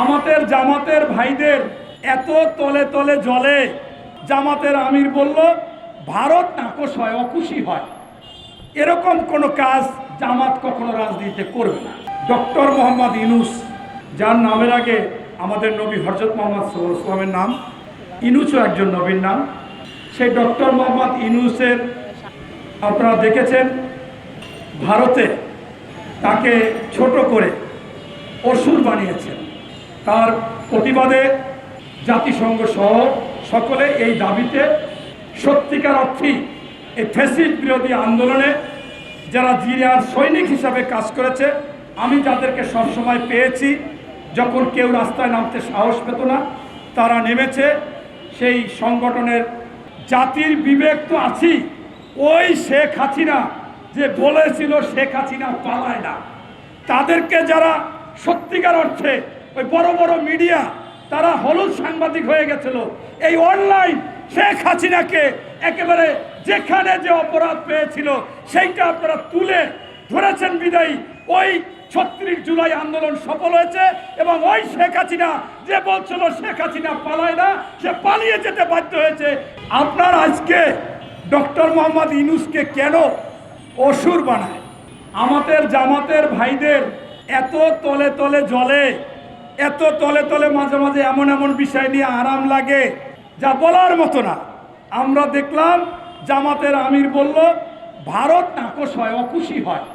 আমাদের জামাতের ভাইদের এত তলে তলে জলে জামাতের আমির বলল ভারত নাকশ হয়, অখুশি হয়। এরকম কোনো কাজ জামাত কখনো রাজনীতিতে করবে না। ডক্টর মোহাম্মদ ইউনূস, যার নামের আগে আমাদের নবী হযরত মুহাম্মদ সাল্লাল্লাহু আলাইহি ওয়াসাল্লামের নাম, ইউনূসও একজন নবীর নাম। সেই ডক্টর মোহাম্মদ ইউনূসের আপনারা দেখেছেন ভারতে তাকে ছোট করে অসুর বানিয়েছেন। তার প্রতিবাদে জাতিসংঘ সহ সকলে এই দাবিতে সত্যিকার অর্থেই এই ফ্যাসিস্ট বিরোধী আন্দোলনে যারা জিয়ার সৈনিক হিসাবে কাজ করেছে, আমি যাদেরকে সবসময় পেয়েছি, যখন কেউ রাস্তায় নামতে সাহস পেত না তারা নেমেছে। সেই সংগঠনের জাতির বিবেক তো আছি। ওই শেখ হাসিনা যে বলেছিল শেখ হাসিনা পালায় না, তাদেরকে যারা সত্যিকার অর্থে ওই বড় বড় মিডিয়া তারা হলুদ সাংবাদিক হয়ে গেছিল, এই অনলাইন শেখ হাসিনাকে একেবারে যেখানে যে অপরাধ পেয়েছিল সেইটা আপনারা তুলে ধরেছেন বিদায়ী ওই ৩৬ জুলাই আন্দোলন সফল হয়েছে। এবং ওই শেখ হাসিনা যে বলছিল শেখ হাসিনা পালায় না, সে পালিয়ে যেতে বাধ্য হয়েছে। আপনার আজকে ডক্টর মোহাম্মদ ইউনূসকে কেন অসুর বানায়? আমাদের জামাতের ভাইদের এত তলে তলে জলে, এত তলে তলে মাঝে মাঝে এমন এমন বিষয় নিয়ে আরাম লাগে যা বলার মতো না। আমরা দেখলাম জামাতের আমির বলল ভারত নাকশ হয়, অখুশি হয়।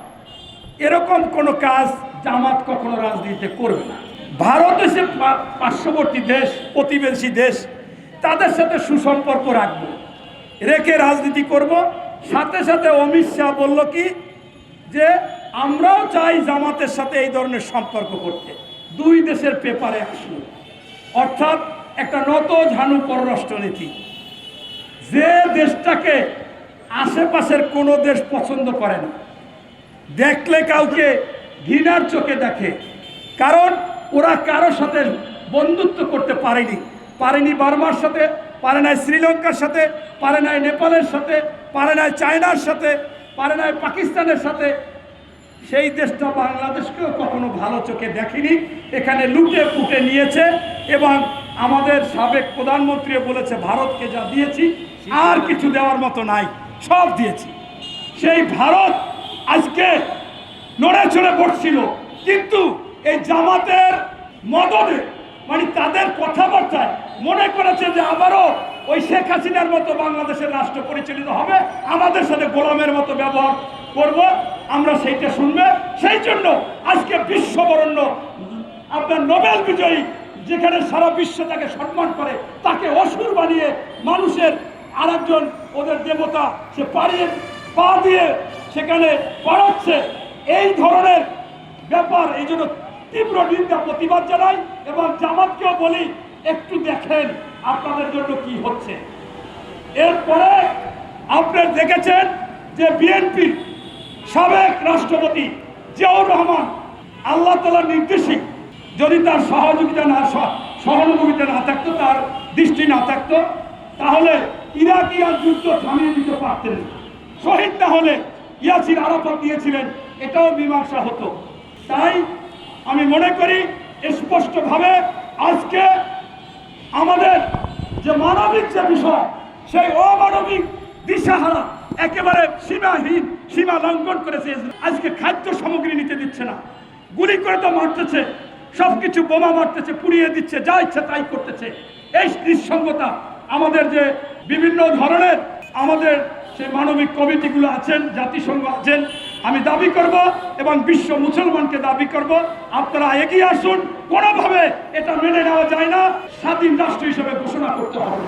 এরকম কোনো কাজ জামাত কখনো রাজনীতিতে করবে না। ভারত এসে পার্শ্ববর্তী দেশ, প্রতিবেশী দেশ, তাদের সাথে সুসম্পর্ক রাখবো, রেখে রাজনীতি করব। সাথে সাথে অমিত শাহ বলল কি যে আমরাও চাই জামাতের সাথে এই ধরনের সম্পর্ক করতে। দুই দেশের পেপারে আসলো, অর্থাৎ একটা নত ঝানু পররাষ্ট্রনীতি। যে দেশটাকে আশেপাশের কোনো দেশ পছন্দ করে না, দেখলে কাউকে ঘৃণার চোখে দেখে, কারণ ওরা কারোর সাথে বন্ধুত্ব করতে পারেনি বার্মার সাথে, পারে নাই শ্রীলঙ্কার সাথে, পারে নাই নেপালের সাথে, পারে নাই চায়নার সাথে, পারে নাই পাকিস্তানের সাথে। সেই দেশটা বাংলাদেশকেও কখনো ভালো চোখে দেখেনি। এখানে লুটে পুটে নিয়েছে এবং আমাদের সাবেক প্রধানমন্ত্রী বলেছে ভারতকে যা দিয়েছি আর কিছু দেওয়ার মতো নাই, সব দিয়েছি। সেই ভারত আজকে নড়ে চড়ে পড়ছিল, কিন্তু এই জামাতের মদদে, মানে তাদের কথাবার্তায় মনে করেছে যে আবারও ওই শেখ হাসিনার মতো বাংলাদেশের রাষ্ট্র পরিচালিত হবে, আমাদের সাথে গোলামের মতো ব্যবহার করব, আমরা সেইটা শুনবে। সেই জন্য আজকে বিশ্ববরণ্য আপনার নোবেল বিজয়ী, যেখানে সারা বিশ্ব তাকে সম্মান করে, তাকে অসুর বানিয়ে মানুষের আরেকজন ওদের দেবতা সে পা দিয়ে সেখানে পড়াচ্ছে। এই ধরনের ব্যাপার, এই জন্য তীব্র নিন্দা প্রতিবাদ জানাই এবং জামাতকেও বলি একটু দেখেন আপনাদের জন্য কি হচ্ছে। এরপরে আপনারা দেখেছেন যে বিএনপি সাবেক রাষ্ট্রপতি জিয়াউর রহমান, আল্লাহ তাআলার নির্দেশে যদি তার সহানুভূতিটা না থাকতো, তার দৃষ্টি না থাকতো, তাহলে ইরাকিয়ান যুদ্ধ থামিয়ে দিতে পারতেন। শহীদ না হলে ইয়াসির আরাফাত দিয়েছিলেন, এটাও মীমাংসা হতো। তাই আমি মনে করি স্পষ্টভাবে আজকে আমাদের যে মানবিক যে বিষয়, সেই অমানবিক দিশাহারা একেবারে সীমাহীন সীমা লঙ্ঘন করেছে। আজকে খাদ্য সামগ্রী নিতে দিচ্ছে না, গুলি করে তো মারতেছে, সবকিছু বোমা মারতেছে, পুড়িয়ে দিচ্ছে, যা ইচ্ছা তাই করতেছে। এই নিঃসঙ্গতা আমাদের যে বিভিন্ন ধরনের আমাদের সেই মানবিক কমিটিগুলো আছেন, জাতিসংঘ আছেন, আমি দাবি করব এবং বিশ্ব মুসলমানকে দাবি করব, আপনারা এগিয়ে আসুন। কোনোভাবে এটা মেনে নেওয়া যায় না, স্বাধীন রাষ্ট্র হিসেবে ঘোষণা করতে হবে।